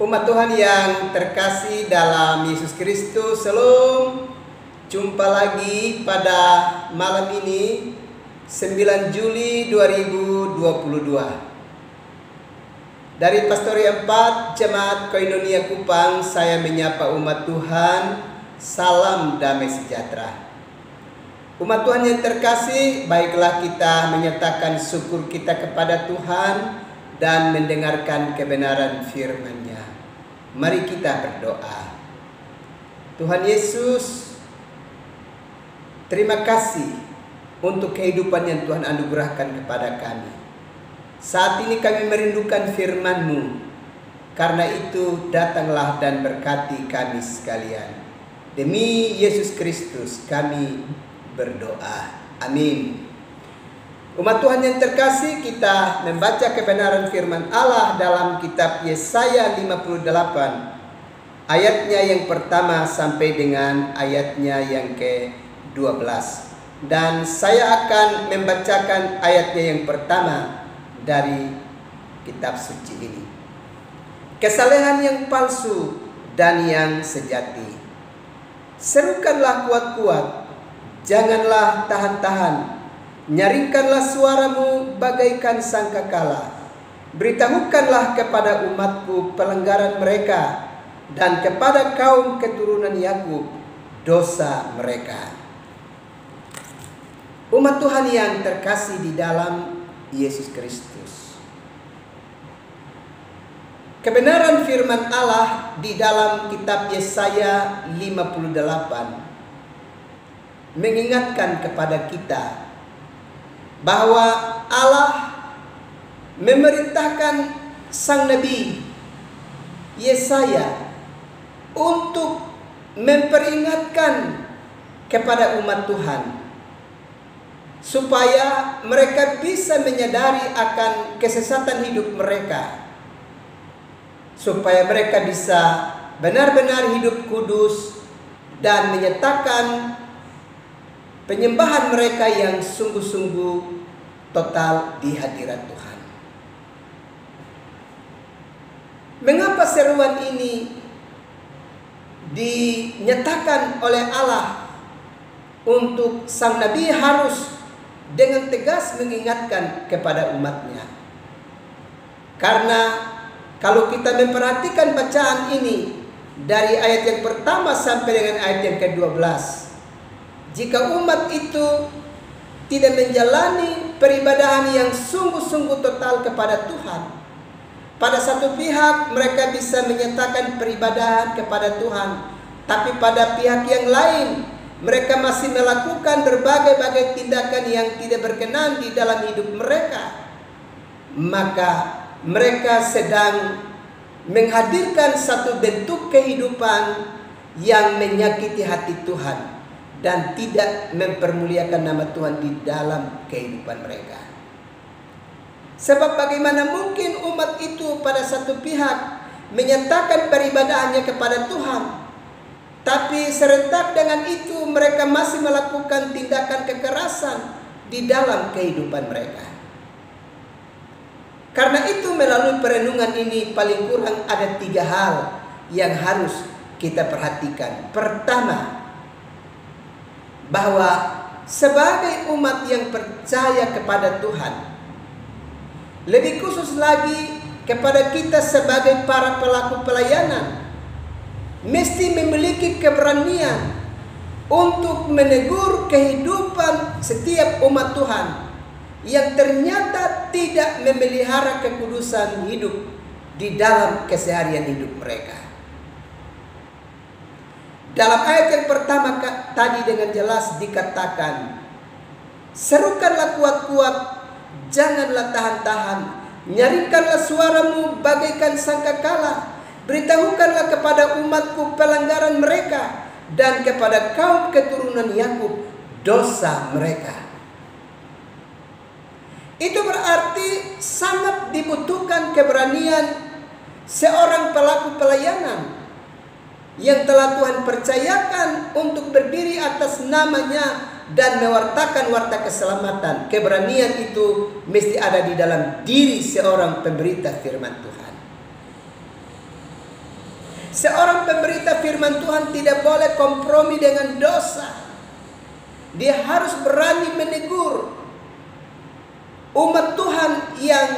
Umat Tuhan yang terkasih dalam Yesus Kristus, shalom. Jumpa lagi pada malam ini 9 Juli 2022. Dari Pastori 4 Jemaat Koinonia Kupang, saya menyapa umat Tuhan, salam damai sejahtera. Umat Tuhan yang terkasih, baiklah kita menyatakan syukur kita kepada Tuhan dan mendengarkan kebenaran firman-Nya. Mari kita berdoa. Tuhan Yesus, terima kasih untuk kehidupan yang Tuhan anugerahkan kepada kami. Saat ini kami merindukan firman-Mu. Karena itu datanglah dan berkati kami sekalian. Demi Yesus Kristus kami berdoa. Amin. Umat Tuhan yang terkasih, kita membaca kebenaran firman Allah dalam kitab Yesaya 58. Ayatnya yang pertama sampai dengan ayatnya yang ke-12. Dan saya akan membacakan ayatnya yang pertama dari kitab suci ini. Kesalehan yang palsu dan yang sejati. Serukanlah kuat-kuat, janganlah tahan-tahan. Nyaringkanlah suaramu bagaikan sangkakala. Beritahukanlah kepada umatku pelanggaran mereka, dan kepada kaum keturunan Yakub dosa mereka. Umat Tuhan yang terkasih di dalam Yesus Kristus, kebenaran firman Allah di dalam kitab Yesaya 58 mengingatkan kepada kita bahwa Allah memerintahkan sang Nabi Yesaya untuk memperingatkan kepada umat Tuhan supaya mereka bisa menyadari akan kesesatan hidup mereka, supaya mereka bisa benar-benar hidup kudus dan menyatakan penyembahan mereka yang sungguh-sungguh total di hadirat Tuhan. Mengapa seruan ini dinyatakan oleh Allah untuk sang Nabi harus dengan tegas mengingatkan kepada umatnya? Karena kalau kita memperhatikan bacaan ini dari ayat yang pertama sampai dengan ayat yang ke-12, jika umat itu tidak menjalani peribadahan yang sungguh-sungguh total kepada Tuhan, pada satu pihak mereka bisa menyatakan peribadahan kepada Tuhan, tapi pada pihak yang lain mereka masih melakukan berbagai-bagai tindakan yang tidak berkenan di dalam hidup mereka. Maka mereka sedang menghadirkan satu bentuk kehidupan yang menyakiti hati Tuhan dan tidak mempermuliakan nama Tuhan di dalam kehidupan mereka. Sebab bagaimana mungkin umat itu pada satu pihak menyatakan peribadahannya kepada Tuhan, tapi serentak dengan itu mereka masih melakukan tindakan kekerasan di dalam kehidupan mereka. Karena itu melalui perenungan ini paling kurang ada 3 hal yang harus kita perhatikan. Pertama, bahwa sebagai umat yang percaya kepada Tuhan, lebih khusus lagi kepada kita sebagai para pelaku pelayanan, mesti memiliki keberanian untuk menegur kehidupan setiap umat Tuhan yang ternyata tidak memelihara kekudusan hidup di dalam keseharian hidup mereka. Dalam ayat yang pertama tadi dengan jelas dikatakan, serukanlah kuat-kuat, janganlah tahan-tahan, nyaringkanlah suaramu bagaikan sangkakala, beritahukanlah kepada umatku pelanggaran mereka, dan kepada kaum keturunan Yakub dosa mereka. Itu berarti sangat dibutuhkan keberanian seorang pelaku pelayanan yang telah Tuhan percayakan untuk berdiri atas namanya dan mewartakan warta keselamatan. Keberanian itu mesti ada di dalam diri seorang pemberita firman Tuhan. Seorang pemberita firman Tuhan tidak boleh kompromi dengan dosa. Dia harus berani menegur umat Tuhan yang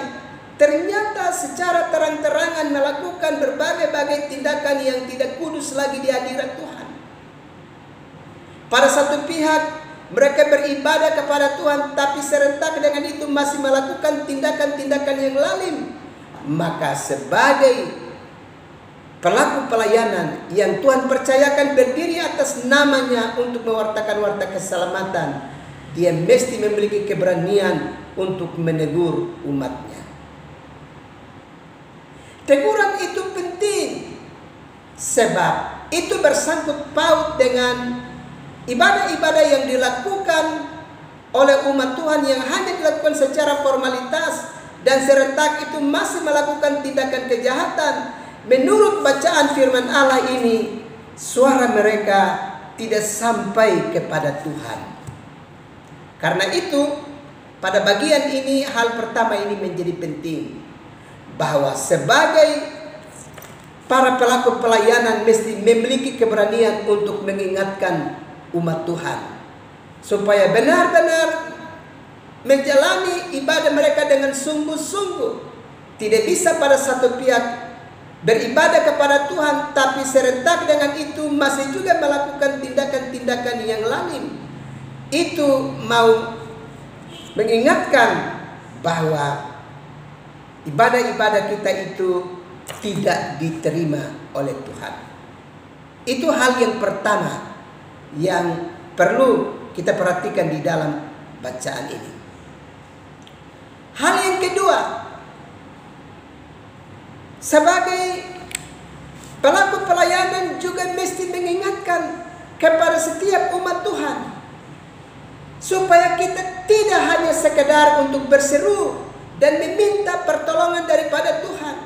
ternyata secara terang-terangan melakukan berbagai-bagai tindakan yang tidak kudus lagi di hadirat Tuhan. Pada satu pihak mereka beribadah kepada Tuhan, tapi serentak dengan itu masih melakukan tindakan-tindakan yang lalim. Maka sebagai pelaku pelayanan yang Tuhan percayakan berdiri atas namanya untuk mewartakan warta keselamatan, dia mesti memiliki keberanian untuk menegur umatnya. Teguran itu penting sebab itu bersangkut paut dengan ibadah-ibadah yang dilakukan oleh umat Tuhan yang hanya dilakukan secara formalitas dan serentak itu masih melakukan tindakan kejahatan. Menurut bacaan firman Allah ini, suara mereka tidak sampai kepada Tuhan. Karena itu, pada bagian ini hal pertama ini menjadi penting, bahwa sebagai para pelaku pelayanan mesti memiliki keberanian untuk mengingatkan umat Tuhan supaya benar-benar menjalani ibadah mereka dengan sungguh-sungguh. Tidak bisa pada satu pihak beribadah kepada Tuhan, tapi serentak dengan itu masih juga melakukan tindakan-tindakan yang lain. Itu mau mengingatkan bahwa ibadah-ibadah kita itu tidak diterima oleh Tuhan. Itu hal yang pertama yang perlu kita perhatikan di dalam bacaan ini. Hal yang kedua, sebagai pelaku pelayanan juga mesti mengingatkan kepada setiap umat Tuhan supaya kita tidak hanya sekedar untuk berseru dan meminta pertolongan daripada Tuhan,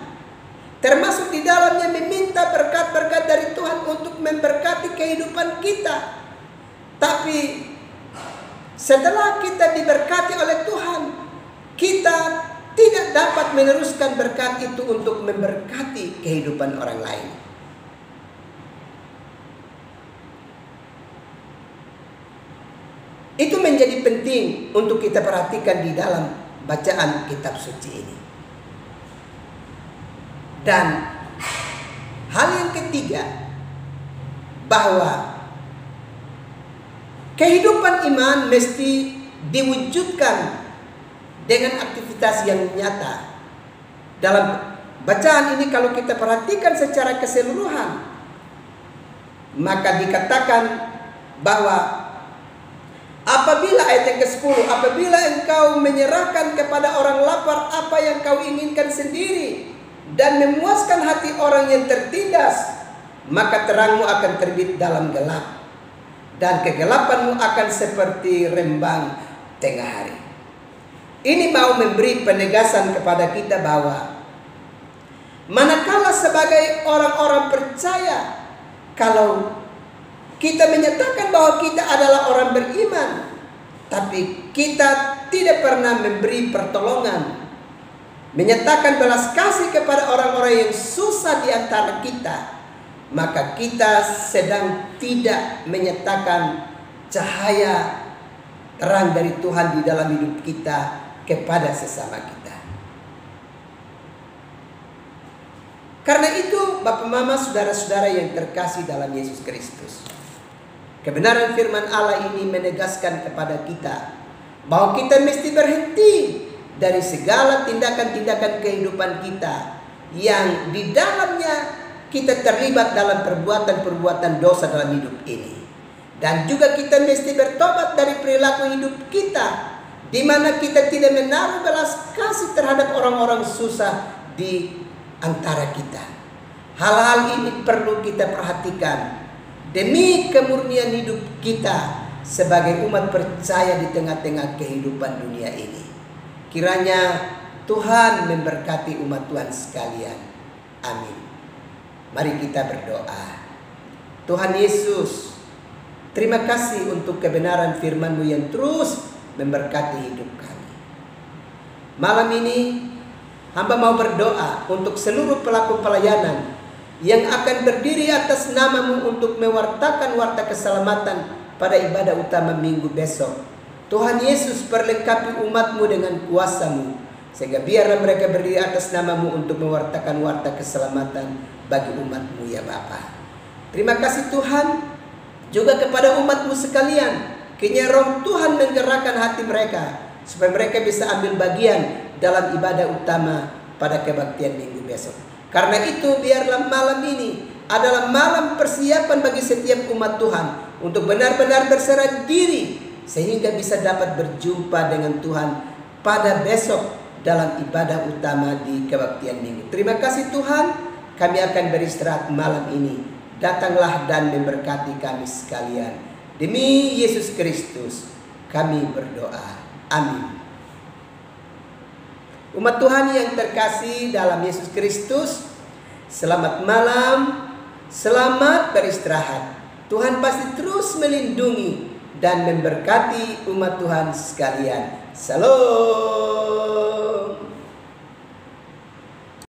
termasuk di dalamnya meminta berkat-berkat dari Tuhan untuk memberkati kehidupan kita. Tapi setelah kita diberkati oleh Tuhan, kita tidak dapat meneruskan berkat itu untuk memberkati kehidupan orang lain. Itu menjadi penting untuk kita perhatikan di dalam bacaan kitab suci ini. Dan hal yang ketiga, bahwa kehidupan iman mesti diwujudkan dengan aktivitas yang nyata. Dalam bacaan ini kalau kita perhatikan secara keseluruhan, maka dikatakan bahwa apabila ayat yang ke-10, apabila engkau menyerahkan kepada orang lapar apa yang kau inginkan sendiri dan memuaskan hati orang yang tertindas, maka terangmu akan terbit dalam gelap dan kegelapanmu akan seperti rembang tengah hari. Ini mau memberi penegasan kepada kita bahwa manakala sebagai orang-orang percaya, kalau kita menyatakan bahwa kita adalah orang beriman, tapi kita tidak pernah memberi pertolongan, menyatakan belas kasih kepada orang-orang yang susah di antara kita, maka kita sedang tidak menyatakan cahaya terang dari Tuhan di dalam hidup kita kepada sesama kita. Karena itu, Bapak Mama, saudara-saudara yang terkasih dalam Yesus Kristus, kebenaran firman Allah ini menegaskan kepada kita bahwa kita mesti berhenti dari segala tindakan-tindakan kehidupan kita yang di dalamnya kita terlibat dalam perbuatan-perbuatan dosa dalam hidup ini. Dan juga kita mesti bertobat dari perilaku hidup kita, di mana kita tidak menaruh belas kasih terhadap orang-orang susah di antara kita. Hal-hal ini perlu kita perhatikan demi kemurnian hidup kita sebagai umat percaya di tengah-tengah kehidupan dunia ini. Kiranya Tuhan memberkati umat Tuhan sekalian. Amin. Mari kita berdoa. Tuhan Yesus, terima kasih untuk kebenaran firman-Mu yang terus memberkati hidup kami. Malam ini hamba mau berdoa untuk seluruh pelaku pelayanan yang akan berdiri atas namamu untuk mewartakan warta keselamatan pada ibadah utama minggu besok. Tuhan Yesus, perlengkapi umatmu dengan kuasa-Mu, sehingga biarlah mereka berdiri atas namamu untuk mewartakan warta keselamatan bagi umat-Mu ya Bapa. Terima kasih Tuhan juga kepada umat-Mu sekalian. Kiranya Roh Tuhan menggerakkan hati mereka supaya mereka bisa ambil bagian dalam ibadah utama pada kebaktian minggu besok. Karena itu biarlah malam ini adalah malam persiapan bagi setiap umat Tuhan untuk benar-benar berserah diri sehingga bisa dapat berjumpa dengan Tuhan pada besok dalam ibadah utama di kebaktian minggu. Terima kasih Tuhan, kami akan beristirahat malam ini. Datanglah dan memberkati kami sekalian. Demi Yesus Kristus kami berdoa. Amin. Umat Tuhan yang terkasih dalam Yesus Kristus, selamat malam, selamat beristirahat. Tuhan pasti terus melindungi dan memberkati umat Tuhan sekalian. Salam.